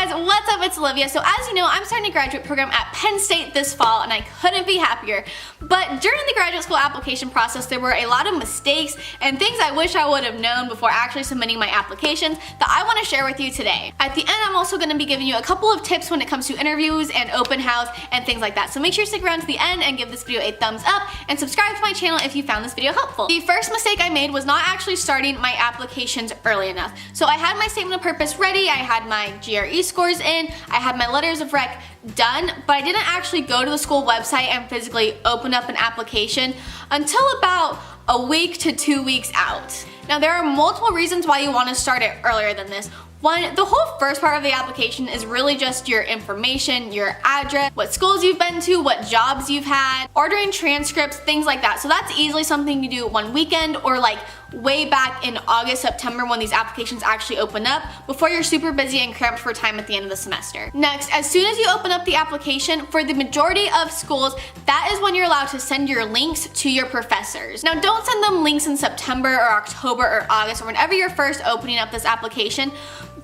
guys, what's up? It's Olivia. So as you know, I'm starting a graduate program at Penn State this fall and I couldn't be happier. But during the graduate school application process, there were a lot of mistakes and things I wish I would have known before actually submitting my applications that I want to share with you today. At the end, I'm also going to be giving you a couple of tips when it comes to interviews and open house and things like that. So make sure you stick around to the end and give this video a thumbs up and subscribe to my channel if you found this video helpful. The first mistake I made was not actually starting my applications early enough. So I had my statement of purpose ready, I had my GRE scores in, I had my letters of rec done, but I didn't actually go to the school website and physically open up an application until about a week to 2 weeks out. Now there are multiple reasons why you want to start it earlier than this. One, the whole first part of the application is really just your information, your address, what schools you've been to, what jobs you've had, ordering transcripts, things like that. So that's easily something you do one weekend or like way back in August, September when these applications actually open up before you're super busy and cramped for time at the end of the semester. Next, as soon as you open up the application, for the majority of schools, that is when you're allowed to send your links to your professors. Now don't send them links in September or October or August or whenever you're first opening up this application.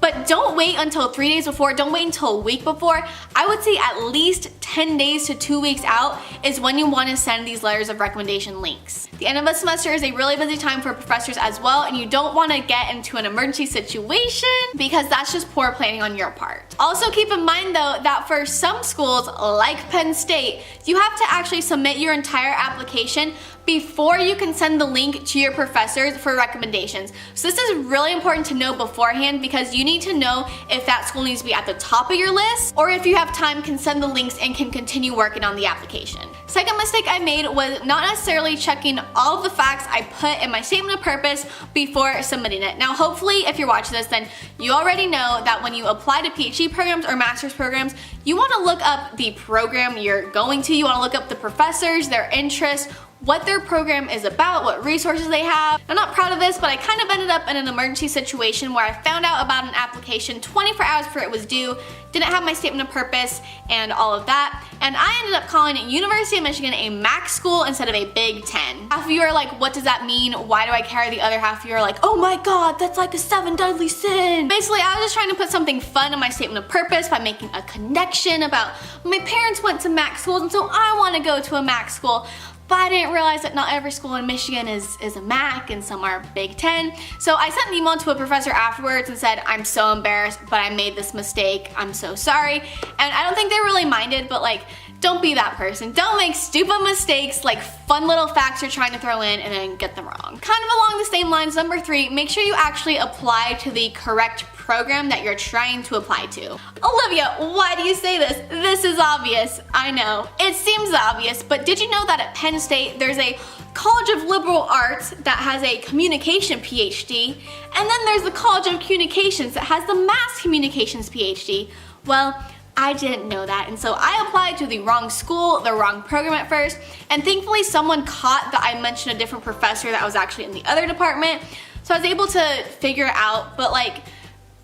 But don't wait until 3 days before, don't wait until a week before. I would say at least 10 days to 2 weeks out is when you want to send these letters of recommendation links. The end of the semester is a really busy time for professors as well, and you don't want to get into an emergency situation because that's just poor planning on your part. Also keep in mind though that for some schools like Penn State, you have to actually submit your entire application before you can send the link to your professors for recommendations. So this is really important to know beforehand because you need to know if that school needs to be at the top of your list or if you have time can send the links and can continue working on the application. Second mistake I made was not necessarily checking all of the facts I put in my statement of purpose before submitting it. Now hopefully if you're watching this then you already know that when you apply to Ph.D. programs or master's programs, you want to look up the program you're going to, you want to look up the professors, their interests, what their program is about, what resources they have. I'm not proud of this, but I kind of ended up in an emergency situation where I found out about an application 24 hours before it was due, didn't have my statement of purpose and all of that, and I ended up calling University of Michigan a MAC school instead of a Big Ten. Half of you are like, what does that mean? Why do I care? The other half of you are like, oh my god, that's like a 7 deadly sin. Basically, I was just trying to put something fun in my statement of purpose by making a connection about my parents went to MAC schools and so I want to go to a MAC school. But I didn't realize that not every school in Michigan is a MAC and some are Big Ten. So I sent an email to a professor afterwards and said, I'm so embarrassed, but I made this mistake. I'm so sorry. And I don't think they really minded, but like, don't be that person. Don't make stupid mistakes, like fun little facts you're trying to throw in and then get them wrong. Kind of along the same lines, number 3, make sure you actually apply to the correct program that you're trying to apply to. Olivia, why do you say this? This is obvious. I know. It seems obvious, but did you know that at Penn State there's a College of Liberal Arts that has a communication PhD, and then there's the College of Communications that has the Mass Communications PhD? Well, I didn't know that, and so I applied to the wrong school, the wrong program at first, and thankfully someone caught that I mentioned a different professor that was actually in the other department, so I was able to figure it out, but like,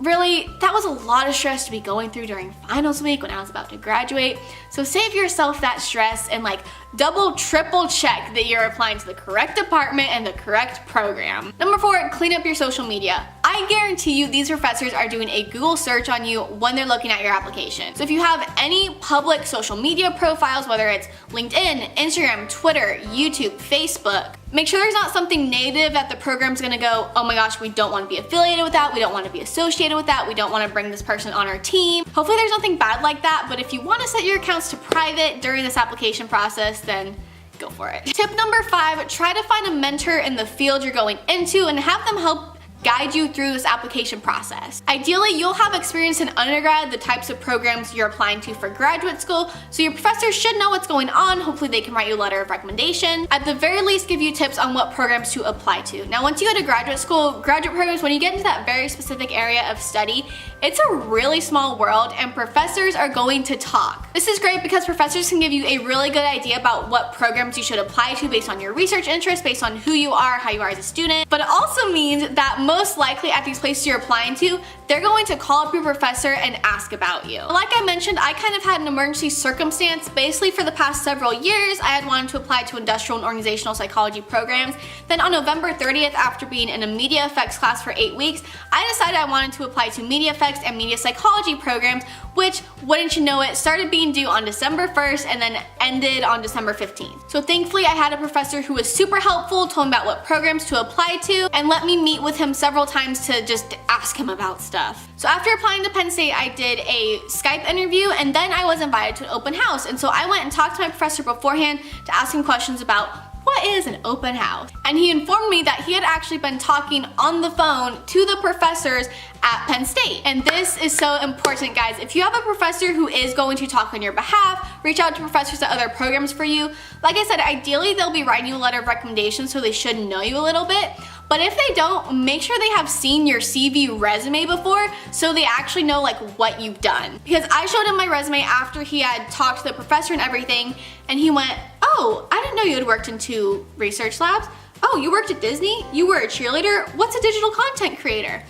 really, that was a lot of stress to be going through during finals week when I was about to graduate. So save yourself that stress and like double, triple check that you're applying to the correct department and the correct program. Number 4, clean up your social media. I guarantee you these professors are doing a Google search on you when they're looking at your application. So if you have any public social media profiles, whether it's LinkedIn, Instagram, Twitter, YouTube, Facebook, make sure there's not something negative that the program's gonna go, oh my gosh, we don't want to be affiliated with that, we don't want to be associated with that, we don't want to bring this person on our team. Hopefully there's nothing bad like that, but if you want to set your accounts to private during this application process, then go for it. Tip number 5, try to find a mentor in the field you're going into and have them help guide you through this application process. Ideally, you'll have experience in undergrad, the types of programs you're applying to for graduate school, so your professors should know what's going on. Hopefully they can write you a letter of recommendation. At the very least, give you tips on what programs to apply to. Now, once you go to graduate school, graduate programs, when you get into that very specific area of study, it's a really small world and professors are going to talk. This is great because professors can give you a really good idea about what programs you should apply to based on your research interests, based on who you are, how you are as a student. But it also means that most likely at these places you're applying to, they're going to call up your professor and ask about you. Like I mentioned, I kind of had an emergency circumstance. Basically for the past several years, I had wanted to apply to industrial and organizational psychology programs. Then on November 30th, after being in a media effects class for 8 weeks, I decided I wanted to apply to media effects subjects and media psychology programs, which, wouldn't you know it, started being due on December 1st and then ended on December 15th. So thankfully I had a professor who was super helpful, told me about what programs to apply to, and let me meet with him several times to just ask him about stuff. So after applying to Penn State, I did a Skype interview, and then I was invited to an open house. And so I went and talked to my professor beforehand to ask him questions about what is an open house. And he informed me that he had actually been talking on the phone to the professors at Penn State. And this is so important, guys. If you have a professor who is going to talk on your behalf, reach out to professors at other programs for you. Like I said, ideally they'll be writing you a letter of recommendation, so they should know you a little bit. But if they don't, make sure they have seen your CV resume before so they actually know like what you've done. Because I showed him my resume after he had talked to the professor and everything, and he went, "Oh, I didn't know you had worked in 2 research labs. Oh, you worked at Disney? You were a cheerleader? What's a digital content creator?"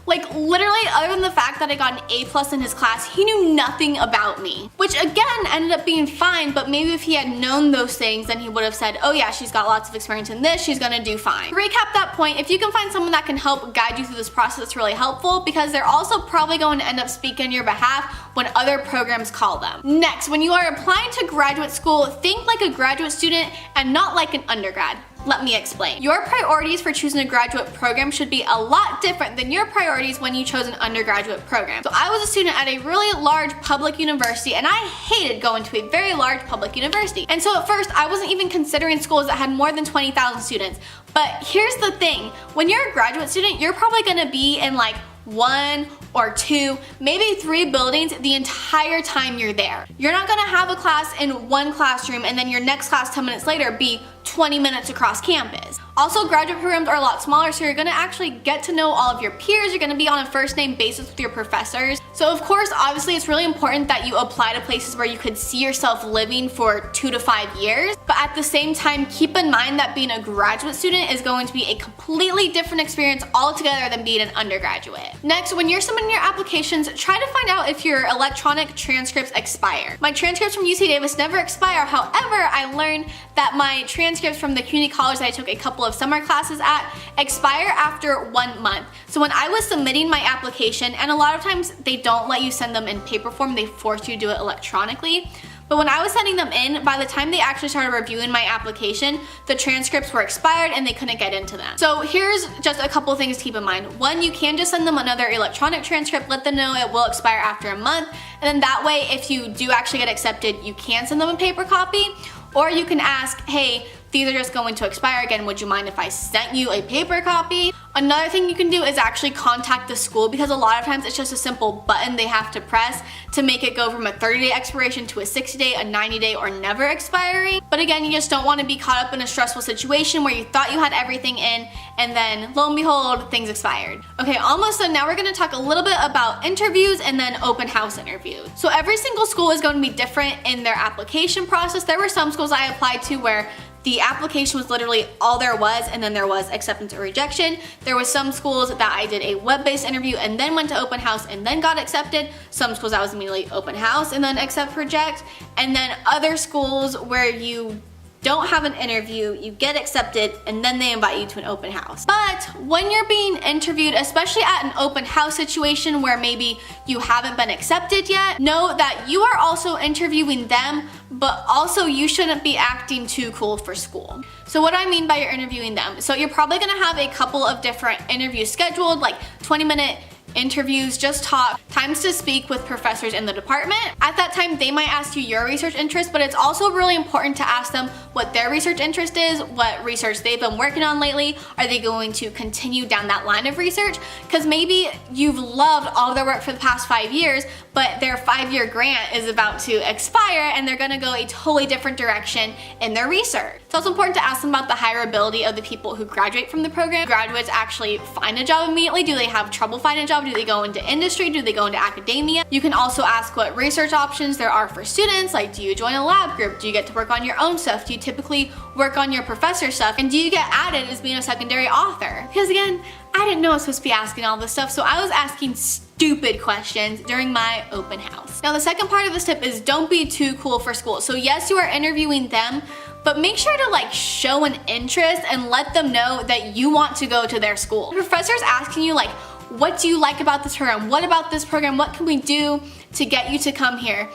Like literally, other than the fact that I got an A+ in his class, he knew nothing about me. Which again, ended up being fine, but maybe if he had known those things, then he would have said, "Oh yeah, she's got lots of experience in this, she's gonna do fine." To recap that point, if you can find someone that can help guide you through this process, it's really helpful, because they're also probably going to end up speaking on your behalf when other programs call them. Next, when you are applying to graduate school, think like a graduate student and not like an undergrad. Let me explain. Your priorities for choosing a graduate program should be a lot different than your priorities when you chose an undergraduate program. So I was a student at a really large public university, and I hated going to a very large public university. And so at first, I wasn't even considering schools that had more than 20,000 students. But here's the thing, when you're a graduate student, you're probably gonna be in like 1 or 2, maybe 3 buildings the entire time you're there. You're not gonna have a class in 1 classroom and then your next class 10 minutes later be 20 minutes across campus. Also, graduate programs are a lot smaller, so you're gonna actually get to know all of your peers. You're gonna be on a first name basis with your professors. So of course, obviously it's really important that you apply to places where you could see yourself living for 2 to 5 years. But at the same time, keep in mind that being a graduate student is going to be a completely different experience altogether than being an undergraduate. Next, when you're submitting your applications, try to find out if your electronic transcripts expire. My transcripts from UC Davis never expire. However, I learned that my transcripts from the community college that I took a couple of summer classes at expire after 1 month. So when I was submitting my application, and a lot of times they don't let you send them in paper form, they force you to do it electronically. But when I was sending them in, by the time they actually started reviewing my application, the transcripts were expired and they couldn't get into them. So here's just a couple things to keep in mind. 1, you can just send them another electronic transcript, let them know it will expire after a month, and then that way if you do actually get accepted, you can send them a paper copy. Or you can ask, "Hey, these are just going to expire again, would you mind if I sent you a paper copy?" Another thing you can do is actually contact the school, because a lot of times it's just a simple button they have to press to make it go from a 30-day expiration to a 60-day, a 90-day, or never expiring. But again, you just don't want to be caught up in a stressful situation where you thought you had everything in and then lo and behold, things expired. Okay, almost done. Now we're going to talk a little bit about interviews and then open house interviews. So every single school is going to be different in their application process. There were some schools I applied to where the application was literally all there was, and then there was acceptance or rejection. There was some schools that I did a web-based interview and then went to open house and then got accepted. Some schools I was immediately open house and then accept, reject. And then other schools where you don't have an interview, you get accepted, and then they invite you to an open house. But when you're being interviewed, especially at an open house situation where maybe you haven't been accepted yet, know that you are also interviewing them, but also you shouldn't be acting too cool for school. So what do I mean by you're interviewing them? So you're probably gonna have a couple of different interviews scheduled, like 20-minute interviews, just talk, times to speak with professors in the department. At that time, they might ask you your research interest, but it's also really important to ask them what their research interest is, what research they've been working on lately. Are they going to continue down that line of research? Because maybe you've loved all of their work for the past 5 years, but their 5-year grant is about to expire and they're gonna go a totally different direction in their research. It's also important to ask them about the hireability of the people who graduate from the program. Graduates actually find a job immediately? Do they have trouble finding a job? Do they go into industry? Do they go into academia? You can also ask what research options there are for students, like do you join a lab group? Do you get to work on your own stuff? Do you typically work on your professor's stuff? And do you get added as being a secondary author? Because again, I didn't know I was supposed to be asking all this stuff, so I was asking stupid questions during my open house. Now the second part of this tip is don't be too cool for school. So yes, you are interviewing them, but make sure to like show an interest and let them know that you want to go to their school. The professor's asking you like, what do you like about this program? What about this program? What can we do to get you to come here?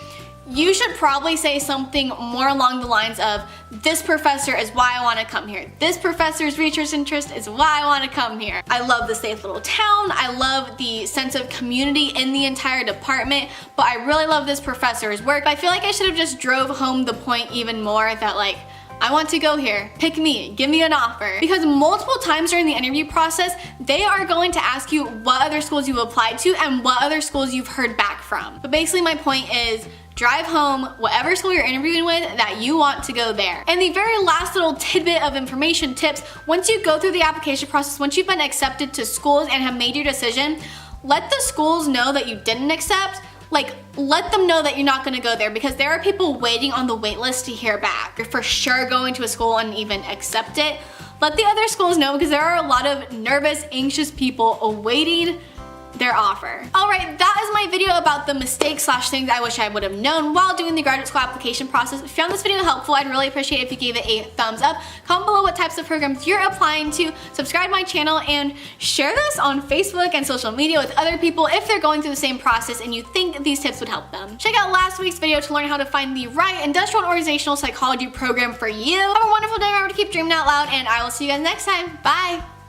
You should probably say something more along the lines of, this professor is why I want to come here. This professor's research interest is why I want to come here. I love the safe little town. I love the sense of community in the entire department, but I really love this professor's work. I feel like I should have just drove home the point even more that like, I want to go here, pick me, give me an offer. Because multiple times during the interview process, they are going to ask you what other schools you've applied to and what other schools you've heard back from. But basically my point is, drive home whatever school you're interviewing with that you want to go there. And the very last little tidbit of information tips, once you go through the application process, once you've been accepted to schools and have made your decision, let the schools know that you didn't accept. Like, let them know that you're not gonna go there, because there are people waiting on the wait list to hear back. You're for sure going to a school and even accept it. Let the other schools know, because there are a lot of nervous, anxious people awaiting their offer. Alright, that is my video about the mistakes / things I wish I would have known while doing the graduate school application process. If you found this video helpful, I'd really appreciate if you gave it a thumbs up. Comment below what types of programs you're applying to, subscribe to my channel, and share this on Facebook and social media with other people if they're going through the same process and you think these tips would help them. Check out last week's video to learn how to find the right industrial and organizational psychology program for you. Have a wonderful day, remember to keep dreaming out loud, and I will see you guys next time. Bye!